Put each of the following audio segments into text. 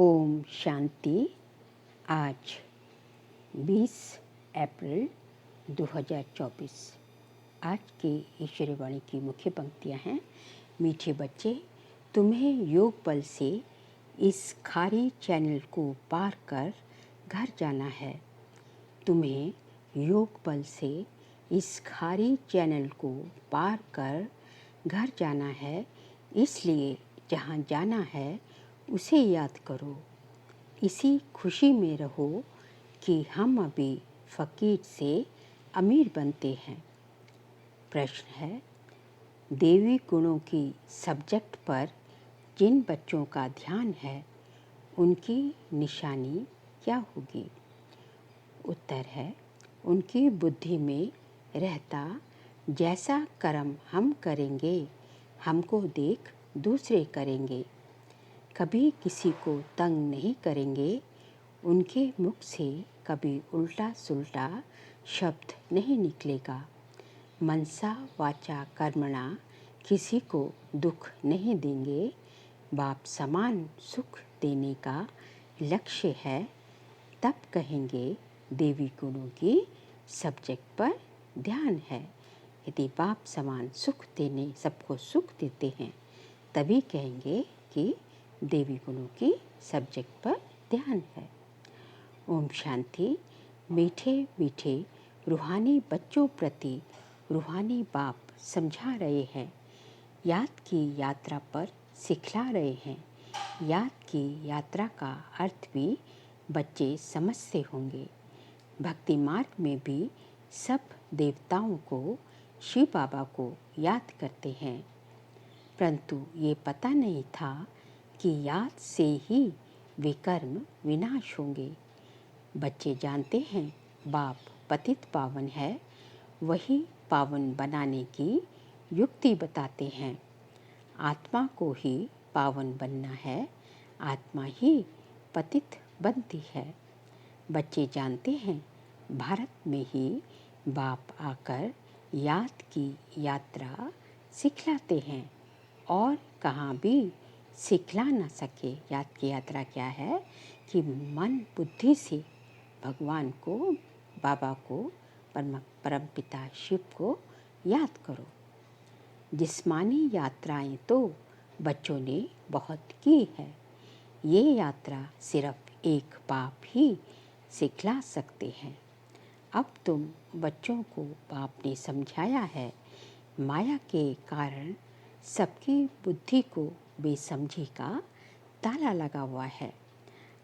ओम शांति। आज 20 अप्रैल 2024। आज की ईश्वरी वाणी की मुख्य पंक्तियाँ हैं। मीठे बच्चे, तुम्हें योग बल से इस खारी चैनल को पार कर घर जाना है। तुम्हें योग बल से इस खारी चैनल को पार कर घर जाना है। इसलिए जहाँ जाना है उसे याद करो। इसी खुशी में रहो कि हम अभी फ़कीर से अमीर बनते हैं। प्रश्न है, देवी गुणों की सब्जेक्ट पर जिन बच्चों का ध्यान है उनकी निशानी क्या होगी? उत्तर है, उनकी बुद्धि में रहता जैसा कर्म हम करेंगे हमको देख दूसरे करेंगे। कभी किसी को तंग नहीं करेंगे। उनके मुख से कभी उल्टा सुल्टा शब्द नहीं निकलेगा। मनसा वाचा कर्मणा किसी को दुख नहीं देंगे। बाप समान सुख देने का लक्ष्य है। तब कहेंगे देवी गुणों की सब्जेक्ट पर ध्यान है। यदि बाप समान सुख देने सबको सुख देते हैं तभी कहेंगे कि देवी गुणों की सब्जेक्ट पर ध्यान है। ओम शांति। मीठे मीठे रूहानी बच्चों प्रति रूहानी बाप समझा रहे हैं। याद की यात्रा पर सिखला रहे हैं। याद की यात्रा का अर्थ भी बच्चे समझते होंगे। भक्ति मार्ग में भी सब देवताओं को शिव बाबा को याद करते हैं, परंतु ये पता नहीं था कि याद से ही विकर्म विनाश होंगे। बच्चे जानते हैं बाप पतित पावन है, वही पावन बनाने की युक्ति बताते हैं। आत्मा को ही पावन बनना है, आत्मा ही पतित बनती है। बच्चे जानते हैं भारत में ही बाप आकर याद की यात्रा सिखलाते हैं और कहाँ भी सिखला ना सके। याद की यात्रा क्या है कि मन बुद्धि से भगवान को, बाबा को, परम पिता शिव को याद करो। जिस्मानी यात्राएं तो बच्चों ने बहुत की है। ये यात्रा सिर्फ एक बाप ही सिखला सकते हैं। अब तुम बच्चों को बाप ने समझाया है। माया के कारण सबकी बुद्धि को बेसमझी का ताला लगा हुआ है।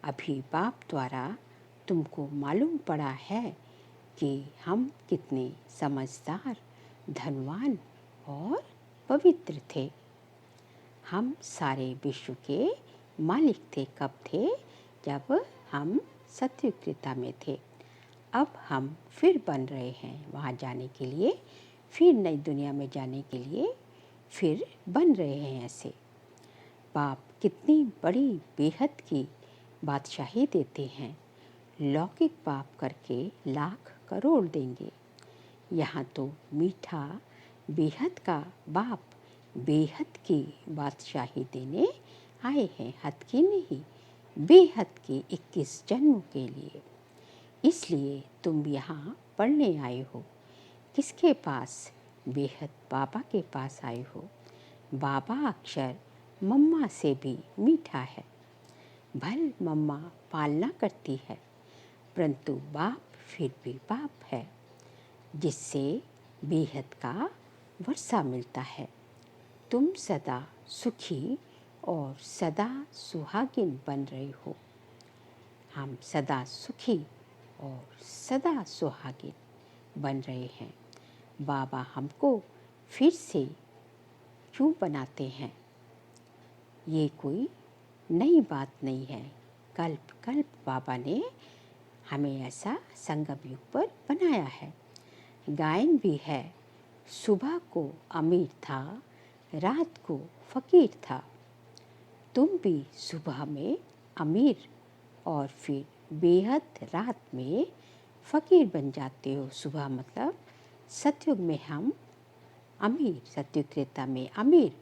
अभी बाप द्वारा तुमको मालूम पड़ा है कि हम कितने समझदार, धनवान और पवित्र थे। हम सारे विश्व के मालिक थे। कब थे? जब हम सतयुग त्रेता में थे। अब हम फिर बन रहे हैं वहाँ जाने के लिए, फिर नई दुनिया में जाने के लिए फिर बन रहे हैं। ऐसे बाप कितनी बड़ी बेहद की बादशाही देते हैं। लौकिक पाप करके लाख करोड़ देंगे। यहाँ तो मीठा बेहद का बाप बेहद की बादशाही देने आए हैं। हद की नहीं, बेहद की 21 जन्मों के लिए। इसलिए तुम यहाँ पढ़ने आए हो। किसके पास? बेहद बाबा के पास आए हो। बाबा अक्षर मम्मा से भी मीठा है। भल मम्मा पालना करती है, परंतु बाप फिर भी बाप है, जिससे बेहद का वर्षा मिलता है। तुम सदा सुखी और सदा सुहागिन बन रहे हो। हम सदा सुखी और सदा सुहागिन बन रहे हैं। बाबा हमको फिर से क्यों बनाते हैं? ये कोई नई बात नहीं है। कल्प कल्प बाबा ने हमें ऐसा संगम युग पर बनाया है। गायन भी है, सुबह को अमीर था, रात को फ़कीर था। तुम भी सुबह में अमीर और फिर बेहद रात में फ़कीर बन जाते हो। सुबह मतलब सतयुग में हम अमीर, सतयुग त्रेता में अमीर,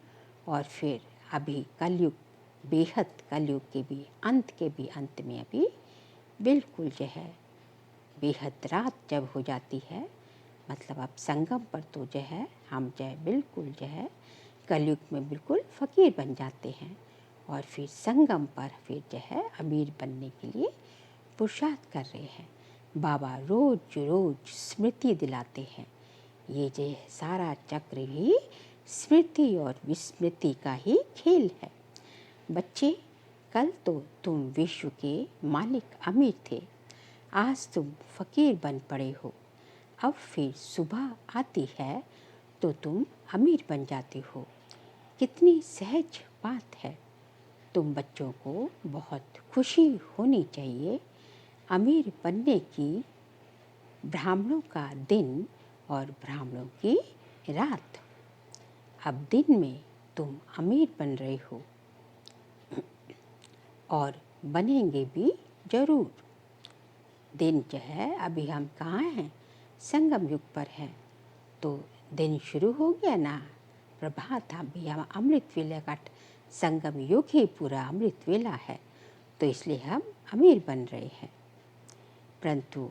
और फिर अभी कलयुग बेहद कलयुग के भी अंत में अभी बिल्कुल जो है बेहद रात जब हो जाती है, मतलब अब संगम पर तो जो है हम जो है बिल्कुल जो है कलयुग में बिल्कुल फ़कीर बन जाते हैं, और फिर संगम पर फिर जो है अमीर बनने के लिए पुरुषार्थ कर रहे हैं। बाबा रोज रोज स्मृति दिलाते हैं। ये जो सारा चक्र ही स्मृति और विस्मृति का ही खेल है। बच्चे, कल तो तुम विश्व के मालिक अमीर थे, आज तुम फ़कीर बन पड़े हो। अब फिर सुबह आती है तो तुम अमीर बन जाते हो। कितनी सहज बात है। तुम बच्चों को बहुत खुशी होनी चाहिए। अमीर बनने की ब्राह्मणों का दिन और ब्राह्मणों की रात। अब दिन में तुम अमीर बन रहे हो और बनेंगे भी ज़रूर। दिन जो है अभी हम कहाँ हैं, संगम युग पर हैं, तो दिन शुरू हो गया ना। प्रभात अभी हम अमृत वेला का संगम युग ही पूरा अमृत वेला है, तो इसलिए हम अमीर बन रहे हैं। परंतु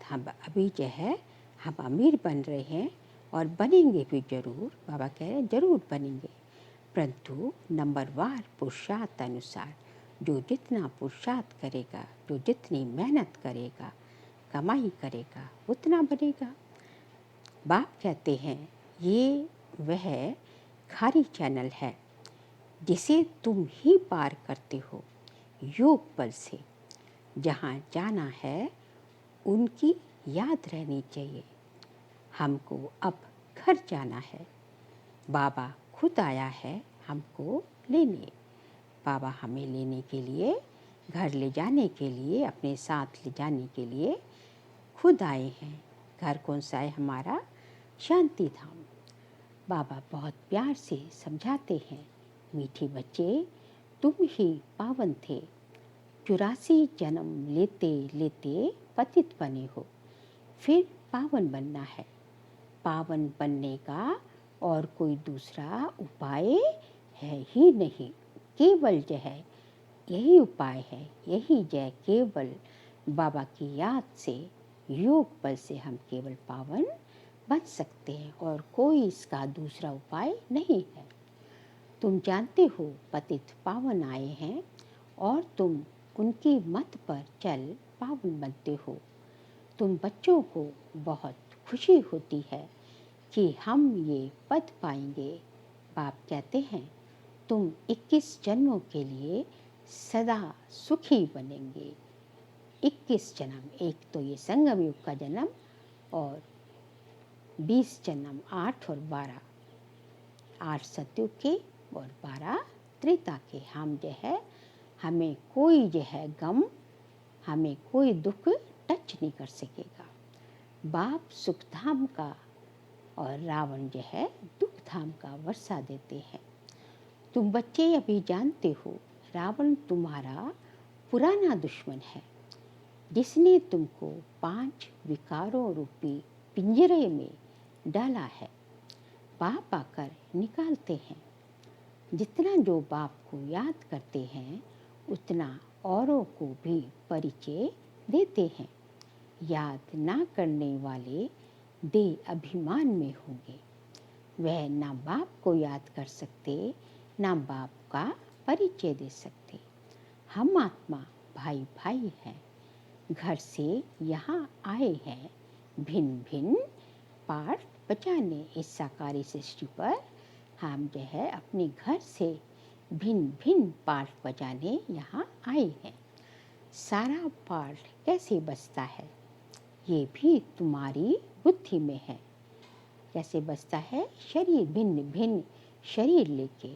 हम अभी जो है हम अमीर बन रहे हैं और बनेंगे भी ज़रूर। बाबा कह रहे हैं ज़रूर बनेंगे, परंतु नंबरवार पुरुषार्थ अनुसार। जो जितना पुरुषार्थ करेगा, जो जितनी मेहनत करेगा, कमाई करेगा, उतना बनेगा। बाप कहते हैं ये वह खारी चैनल है जिसे तुम ही पार करते हो योग बल से। जहाँ जाना है उनकी याद रहनी चाहिए। हमको अब घर जाना है। बाबा खुद आया है हमको लेने। बाबा हमें लेने के लिए, घर ले जाने के लिए, अपने साथ ले जाने के लिए खुद आए हैं। घर कौन सा है? हमारा शांति धाम। बाबा बहुत प्यार से समझाते हैं, मीठे बच्चे, तुम ही पावन थे। 84 जन्म लेते लेते पतित बने हो, फिर पावन बनना है। पावन बनने का और कोई दूसरा उपाय है ही नहीं। केवल जो है यही उपाय है, यही जय केवल बाबा की याद से, योग बल से हम केवल पावन बन सकते हैं, और कोई इसका दूसरा उपाय नहीं है। तुम जानते हो पतित पावन आए हैं और तुम उनकी मत पर चल पावन बनते हो। तुम बच्चों को बहुत खुशी होती है कि हम ये पद पाएंगे। बाप कहते हैं तुम 21 जन्मों के लिए सदा सुखी बनेंगे। 21 जन्म, एक तो ये संगम युग का जन्म, और 20 जन्म 8 और 12, 8 सतयुग के और 12 त्रेता के। हम जो है हमें कोई जो है गम, हमें कोई दुख टच नहीं कर सकेगा। बाप सुखधाम का और रावण जो है दुख धाम का वर्षा देते हैं। तुम बच्चे अभी जानते हो रावण तुम्हारा पुराना दुश्मन है, जिसने तुमको 5 विकारों रूपी पिंजरे में डाला है। बाप आकर निकालते हैं। जितना जो बाप को याद करते हैं उतना औरों को भी परिचय देते हैं। याद ना करने वाले देह अभिमान में होंगे। वह ना बाप को याद कर सकते, ना बाप का परिचय दे सकते। हम आत्मा भाई भाई हैं, घर से यहाँ आए हैं भिन्न भिन्न पाठ बचाने। इस साकारी सृष्टि पर हम जो है अपने घर से भिन्न भिन्न पाठ बजाने यहाँ आए हैं। सारा पाठ कैसे बजता है ये भी तुम्हारी बुद्धि में है। कैसे बजता है? शरीर भिन्न भिन्न शरीर लेके,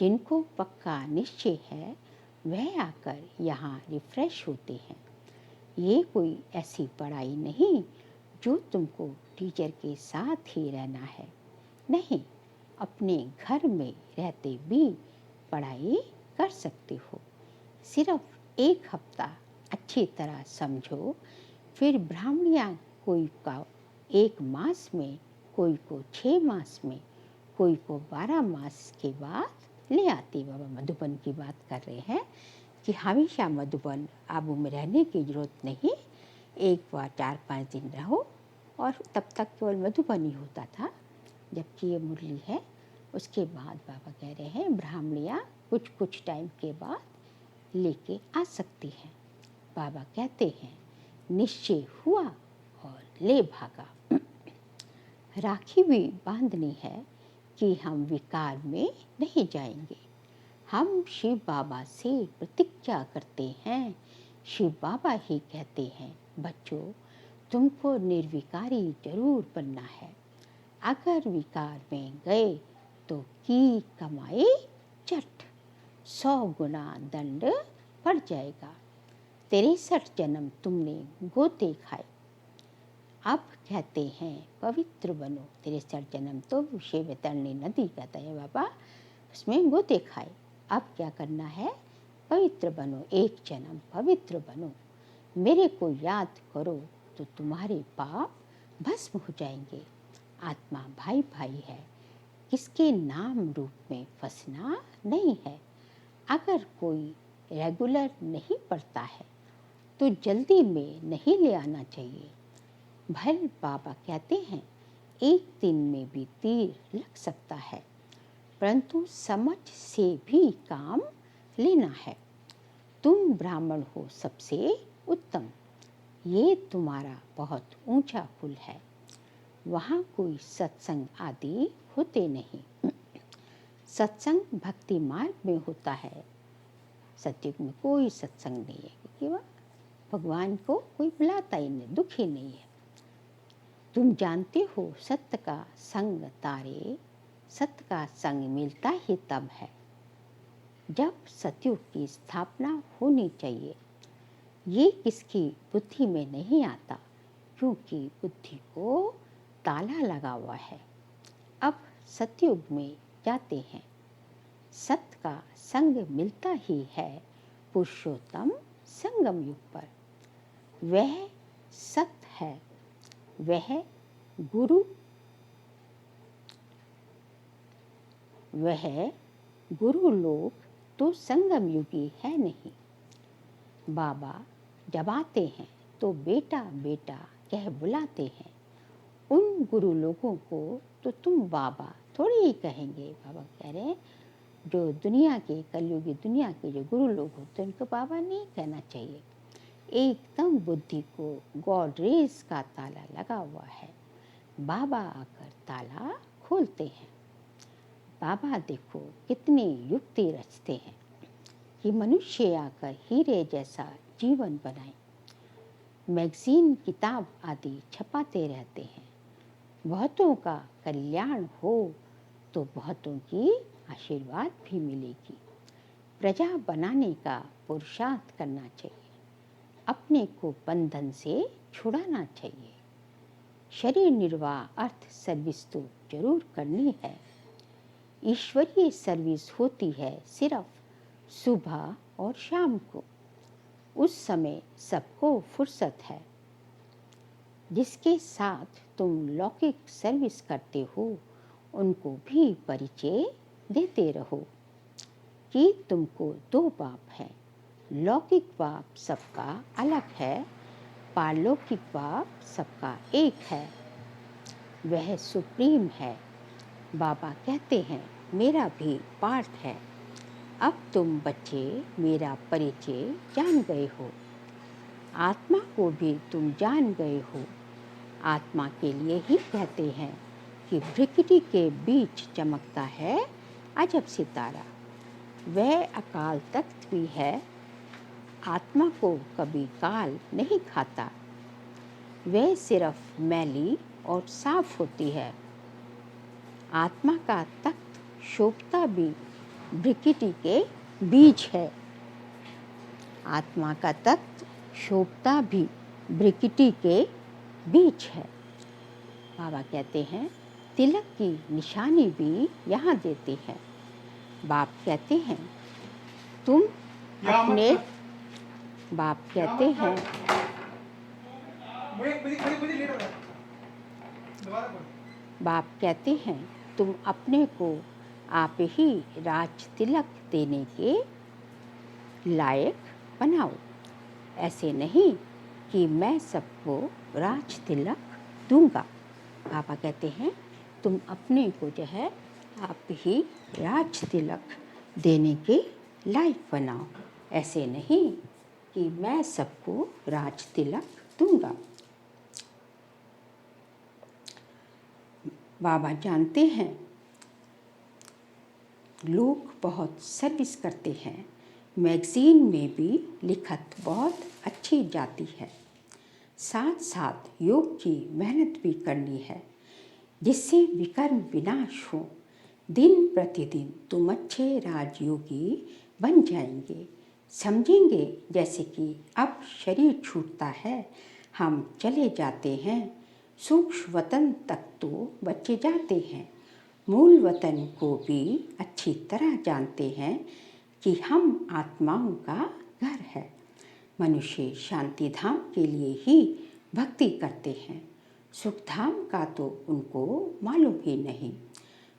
जिनको पक्का निश्चय है वह आकर यहाँ रिफ्रेश होते हैं। ये कोई ऐसी पढ़ाई नहीं जो तुमको टीचर के साथ ही रहना है। नहीं, अपने घर में रहते भी पढ़ाई कर सकते हो। सिर्फ 1 हफ्ता अच्छी तरह समझो, फिर ब्राह्मणियाँ कोई का 1 मास में, कोई को 6 मास में, कोई को 12 मास के बाद ले आती। बाबा मधुबन की बात कर रहे हैं कि हमेशा मधुबन आबू में रहने की ज़रूरत नहीं, एक बार 4-5 दिन रहो और तब तक केवल मधुबन ही होता था। जबकि ये मुरली है, उसके बाद बाबा कह रहे हैं ब्राह्मणियाँ कुछ कुछ टाइम के बाद लेके आ सकती हैं। बाबा कहते हैं निश्चय हुआ और ले भागा। राखी भी बांधनी है कि हम विकार में नहीं जाएंगे। हम शिव बाबा से प्रतिज्ञा करते हैं। शिव बाबा ही कहते हैं बच्चों, तुमको निर्विकारी जरूर बनना है। अगर विकार में गए तो की कमाई चट 100 गुना दंड पड़ जाएगा। 63 जन्म तुमने गोते खाए, अब कहते हैं पवित्र बनो। 63 जन्म तो शिवतरणी नदी कहता है बाबा, उसमें गोते खाए। अब क्या करना है? पवित्र बनो, एक जन्म पवित्र बनो। मेरे को याद करो तो तुम्हारे पाप भस्म हो जाएंगे। आत्मा भाई भाई है, किसके नाम रूप में फंसना नहीं है। अगर कोई रेगुलर नहीं पढ़ता है तो जल्दी में नहीं ले आना चाहिए। भल बाबा कहते हैं एक दिन में भी तीर लग सकता है, परंतु समझ से भी काम लेना है। तुम ब्राह्मण हो सबसे उत्तम, ये तुम्हारा बहुत ऊंचा कुल है। वहाँ कोई सत्संग आदि होते नहीं। सत्संग भक्ति मार्ग में होता है। सत्युग में कोई सत्संग नहीं है, क्योंकि वह भगवान को कोई बुलाता ही नहीं, दुखी नहीं है। तुम जानते हो सत्य का संग तारे, सत्य का संग मिलता ही तब है जब सतयुग की स्थापना होनी चाहिए। ये किसकी बुद्धि में नहीं आता, क्योंकि बुद्धि को ताला लगा हुआ है। अब सतयुग में जाते हैं, सत्य का संग मिलता ही है पुरुषोत्तम संगम युग पर। वह सत्य है, वह गुरु लोग तो संगम युगी है नहीं। बाबा जब आते हैं तो बेटा बेटा कह बुलाते हैं। उन गुरु लोगों को तो तुम बाबा थोड़ी ही कहेंगे। बाबा कह रहे हैं जो दुनिया के कलयुगी दुनिया के जो गुरु लोग होते हैं उनको बाबा नहीं कहना चाहिए। एकदम बुद्धि को गॉडरेज का ताला लगा हुआ है, बाबा आकर ताला खोलते हैं। बाबा देखो कितनी युक्ति रचते हैं कि मनुष्य आकर हीरे जैसा जीवन बनाए। मैगजीन किताब आदि छपाते रहते हैं। बहुतों का कल्याण हो तो बहुतों की आशीर्वाद भी मिलेगी। प्रजा बनाने का पुरुषार्थ करना चाहिए, अपने को बंधन से छुड़ाना चाहिए। शरीर निर्वाह अर्थ सर्विस तो जरूर करनी है। ईश्वरीय सर्विस होती है सिर्फ सुबह और शाम को, उस समय सबको फुर्सत है। जिसके साथ तुम लौकिक सर्विस करते हो उनको भी परिचय देते रहो कि तुमको 2 बाप है। लौकिक बाप सबका अलग है, पारलौकिक बाप सबका एक है, वह सुप्रीम है। बाबा कहते हैं मेरा भी पार्ट है। अब तुम बच्चे मेरा परिचय जान गए हो, आत्मा को भी तुम जान गए हो। आत्मा के लिए ही कहते हैं कि भ्रिकुटी के बीच चमकता है अजब सितारा। वह अकाल तख्त भी है, आत्मा को कभी काल नहीं खाता। वह सिर्फ मैली और साफ होती है। आत्मा का तख्त शोभता भी भ्रिकुटी के बीच है। आत्मा का तख्त शोभता भी भ्रिकुटी के बीच है। बाबा कहते हैं तिलक की निशानी भी यहाँ देते हैं। बाप कहते हैं तुम अपने, बाप कहते हैं बाप कहते हैं तुम अपने को आप ही राज तिलक देने के लायक बनाओ। ऐसे नहीं कि मैं सबको राज तिलक दूंगा। बाबा कहते हैं तुम अपने को जो है आप ही राज तिलक देने के लायक बनाओ। ऐसे नहीं कि मैं सबको राज तिलक दूंगा। बाबा जानते हैं लोग बहुत सर्विस करते हैं, मैगज़ीन में भी लिखत बहुत अच्छी जाती है, साथ साथ योग की मेहनत भी करनी है जिससे विकर्म विनाश हो। दिन प्रतिदिन तुम अच्छे राजयोगी बन जाएंगे। समझेंगे जैसे कि अब शरीर छूटता है, हम चले जाते हैं, सूक्ष्म वतन तक तो बचे जाते हैं, मूल वतन को भी अच्छी तरह जानते हैं कि हम आत्माओं का घर है। मनुष्य शांति धाम के लिए ही भक्ति करते हैं, सुख धाम का तो उनको मालूम ही नहीं।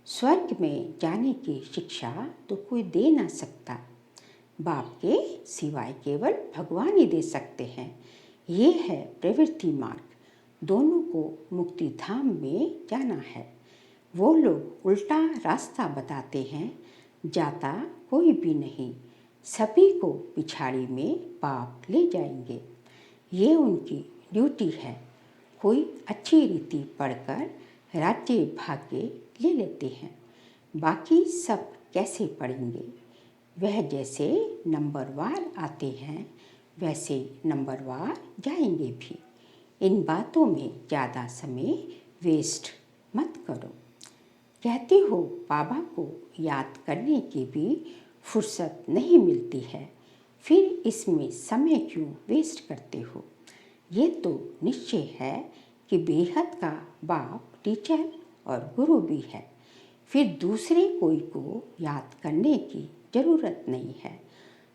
स्वर्ग में जाने की शिक्षा तो कोई दे ना सकता, बाप के सिवाय केवल भगवान ही दे सकते हैं। ये है प्रवृत्ति मार्ग, दोनों को मुक्ति धाम में जाना है। वो लोग उल्टा रास्ता बताते हैं, जाता कोई भी नहीं, सभी को पिछाड़ी में बाप ले जाएंगे। ये उनकी ड्यूटी है। कोई अच्छी रीति पढ़कर राज्य भाग्य ले लेते हैं, बाकी सब कैसे पढ़ेंगे? वह जैसे नंबरवार आते हैं वैसे नंबरवार जाएंगे भी। इन बातों में ज़्यादा समय वेस्ट मत करो। कहते हो बाबा को याद करने की भी फुर्सत नहीं मिलती है, फिर इसमें समय क्यों वेस्ट करते हो? ये तो निश्चय है कि बेहद का बाप टीचर और गुरु भी है, फिर दूसरे कोई को याद करने की ज़रूरत नहीं है।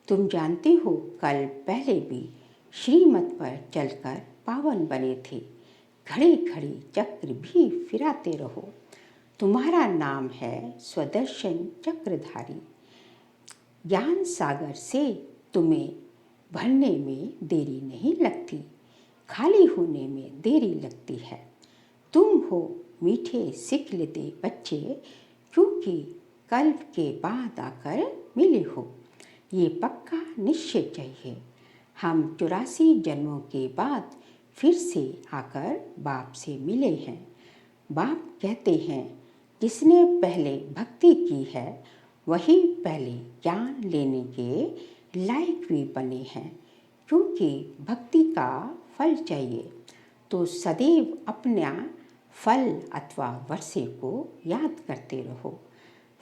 तुम जानते हो कल पहले भी श्रीमत पर चलकर पावन बने थे, घड़ी घड़ी चक्र भी फिराते रहो। तुम्हारा नाम है स्वदर्शन चक्रधारी। ज्ञान सागर से तुम्हें भरने में देरी नहीं लगती, खाली होने में देरी लगती है। तुम हो मीठे सीख लेते बच्चे, क्योंकि कल के बाद आकर मिले हो। ये पक्का निश्चय चाहिए। हम 84 जन्मों के बाद फिर से आकर बाप से मिले हैं। बाप कहते हैं जिसने पहले भक्ति की है वही पहले ज्ञान लेने के लायक भी बने हैं, क्योंकि भक्ति का फल चाहिए तो सदैव अपना फल अथवा वर्षे को याद करते रहो।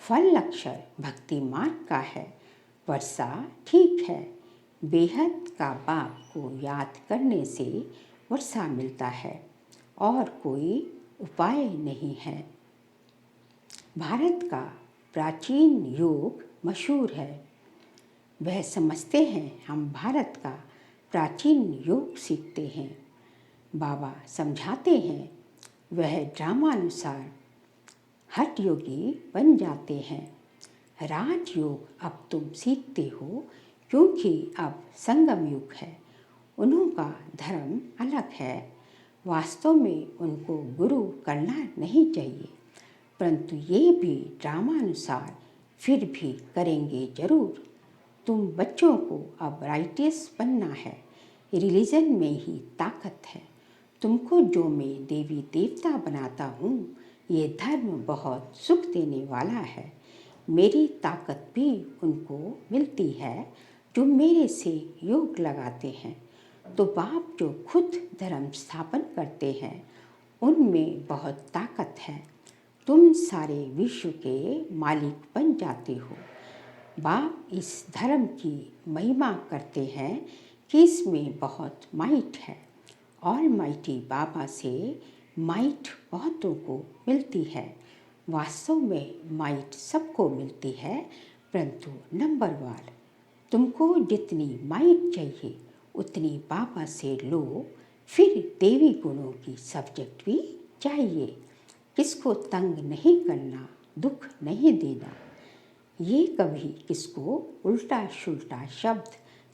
फल अक्षर भक्ति मार्ग का है, वर्षा ठीक है। बेहद का बाप को याद करने से वर्षा मिलता है और कोई उपाय नहीं है। भारत का प्राचीन योग मशहूर है। वह समझते हैं हम भारत का प्राचीन योग सीखते हैं। बाबा समझाते हैं वह ड्रामानुसार हठ योगी बन जाते हैं। राजयोग अब तुम सीखते हो क्योंकि अब संगम युग है। उनका धर्म अलग है। वास्तव में उनको गुरु करना नहीं चाहिए, परंतु ये भी ड्रामानुसार फिर भी करेंगे जरूर। तुम बच्चों को अब राइटियस बनना है। रिलीजन में ही ताकत है। तुमको जो मैं देवी देवता बनाता हूँ, ये धर्म बहुत सुख देने वाला है। मेरी ताकत भी उनको मिलती है जो मेरे से योग लगाते हैं। तो बाप जो खुद धर्म स्थापन करते हैं उनमें बहुत ताकत है। तुम सारे विश्व के मालिक बन जाते हो। बाप इस धर्म की महिमा करते हैं कि इसमें बहुत माइट है। ऑल माइटी बाबा से माइट बहुतों को मिलती है। वास्तव में माइट सबको मिलती है, परंतु नंबरवार। तुमको जितनी माइट चाहिए उतनी बाबा से लो। फिर देवी गुणों की सब्जेक्ट भी चाहिए। किसको तंग नहीं करना, दुख नहीं देना। ये कभी किसको उल्टा सुल्टा शब्द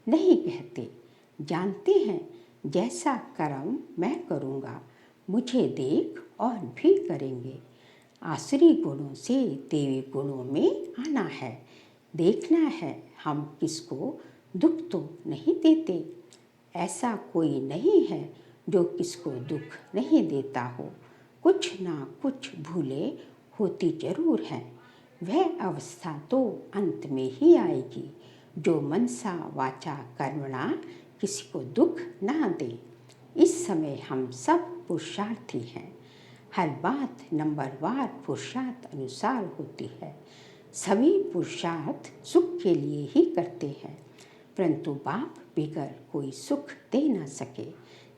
नहीं कहते। जानते हैं जैसा कर्म मैं करूँगा मुझे देख और भी करेंगे। आसुरी गुणों से देवी गुणों में आना है। देखना है हम किसको दुख तो नहीं देते। ऐसा कोई नहीं है जो किसको दुख नहीं देता हो। कुछ ना कुछ भूले होती जरूर है। वह अवस्था तो अंत में ही आएगी जो मनसा वाचा कर्मणा किसी को दुख ना दे। इस समय हम सब पुरुषार्थी हैं। हर बात नंबरवार पुरुषार्थ अनुसार होती है। सभी पुरुषार्थ सुख के लिए ही करते हैं, परंतु बाप बिगर कोई सुख दे न सके।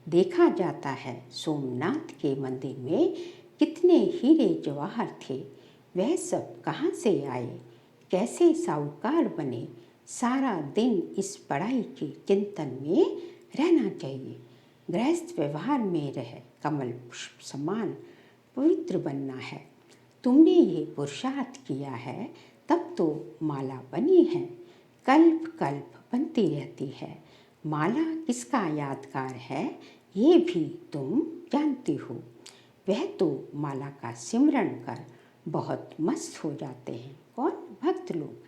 देखा जाता है सोमनाथ के मंदिर में कितने हीरे जवाहर थे। वह सब कहाँ से आए, कैसे साहूकार बने। सारा दिन इस पढ़ाई के चिंतन में रहना चाहिए। गृहस्थ व्यवहार में रह कमल पुष्प समान पवित्र बनना है। तुमने ये पुरुषार्थ किया है तब तो माला बनी है। कल्प कल्प बनती रहती है। माला किसका यादगार है ये भी तुम जानती हो। वह तो माला का सिमरन कर बहुत मस्त हो जाते हैं। कौन? भक्त लोग।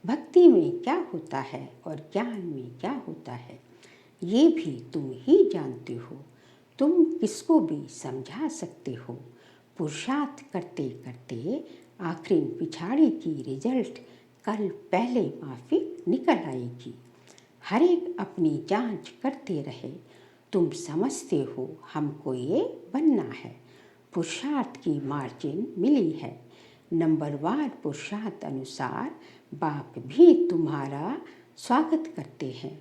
भक्ति में क्या होता है और ज्ञान में क्या होता है ये भी तुम ही जानते हो। तुम किसको भी समझा सकते हो। पुरुषार्थ करते करते आखिर पिछाड़ी की रिजल्ट कल पहले माफिक निकल आएगी। हर एक अपनी जांच करते रहे। तुम समझते हो हमको ये बनना है। पुरुषार्थ की मार्जिन मिली है। नंबरवार पुरुषार्थ अनुसार बाप भी तुम्हारा स्वागत करते हैं।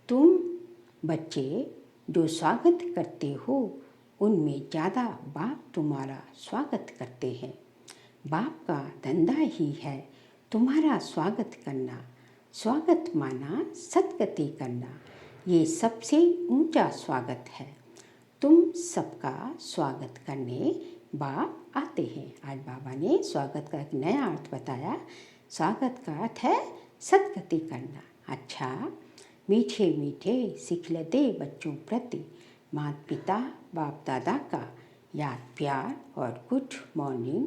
तुम बच्चे जो स्वागत करते हो उनमें ज़्यादा बाप तुम्हारा स्वागत करते हैं। बाप का धंधा ही है तुम्हारा स्वागत करना। स्वागत माना सदगति करना। ये सबसे ऊंचा स्वागत है। तुम सबका स्वागत करने बाप आते हैं। आज बाबा ने स्वागत का एक नया अर्थ बताया। स्वागत का अर्थ है सदगति करना। अच्छा, मीठे मीठे सिखलते बच्चों प्रति माता पिता बाप दादा का याद प्यार और गुड मॉर्निंग।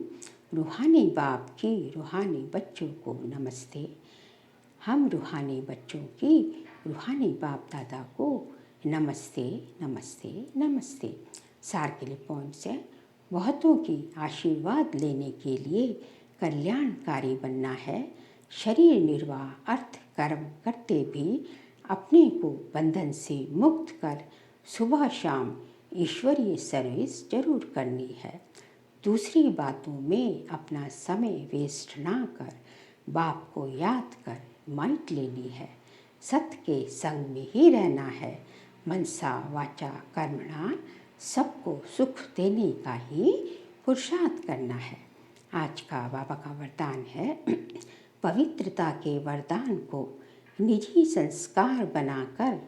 रूहानी बाप की रूहानी बच्चों को नमस्ते। हम रूहानी बच्चों की रूहानी बाप दादा को नमस्ते नमस्ते नमस्ते। सार के लिए पॉइंट्स है। बहुतों की आशीर्वाद लेने के लिए कल्याणकारी बनना है। शरीर निर्वाह अर्थ कर्म करते भी अपने को बंधन से मुक्त कर सुबह शाम ईश्वरीय सर्विस जरूर करनी है। दूसरी बातों में अपना समय वेस्ट ना कर बाप को याद कर माइट लेनी है। सत्य के संग में ही रहना है। मनसा वाचा कर्मणा सबको सुख देने का ही पुरुषार्थ करना है। आज का बाबा का वरदान है पवित्रता के वरदान को निजी संस्कार बनाकर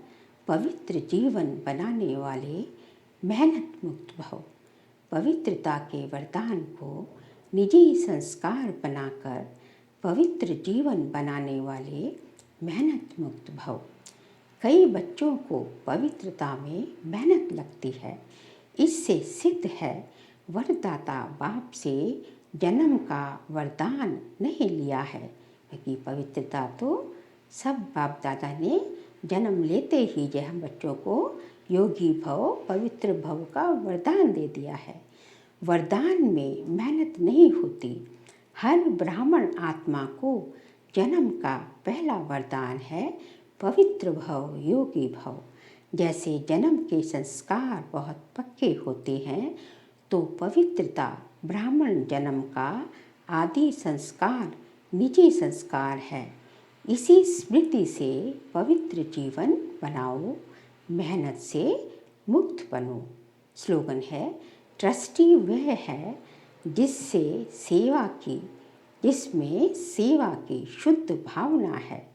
पवित्र जीवन बनाने वाले मेहनत मुक्त भव। पवित्रता के वरदान को निजी संस्कार बनाकर पवित्र जीवन बनाने वाले मेहनत मुक्त भव। कई बच्चों को पवित्रता में मेहनत लगती है। इससे सिद्ध है वरदाता बाप से जन्म का वरदान नहीं लिया है, क्योंकि पवित्रता तो सब बाप दादा ने जन्म लेते ही जो हम बच्चों को योगी भव पवित्र भव का वरदान दे दिया है। वरदान में मेहनत नहीं होती। हर ब्राह्मण आत्मा को जन्म का पहला वरदान है पवित्र भव योगी भव। जैसे जन्म के संस्कार बहुत पक्के होते हैं तो पवित्रता ब्राह्मण जन्म का आदि संस्कार निजी संस्कार है। इसी स्मृति से पवित्र जीवन बनाओ, मेहनत से मुक्त बनो। स्लोगन है ट्रस्टी वह है जिससे सेवा की जिसमें सेवा की शुद्ध भावना है।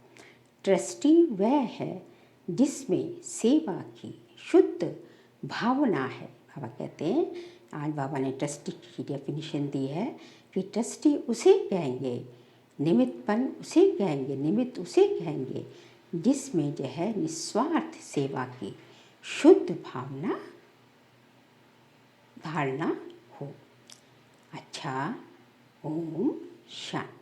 ट्रस्टी वह है जिसमें सेवा की शुद्ध भावना है। बाबा कहते हैं, आज बाबा ने ट्रस्टी की डेफिनेशन दी है कि ट्रस्टी उसे कहेंगे निमित्तपन उसे कहेंगे, निमित्त उसे कहेंगे जिसमें जो है निस्वार्थ सेवा की शुद्ध भावना धारणा हो। अच्छा, ओम शांति।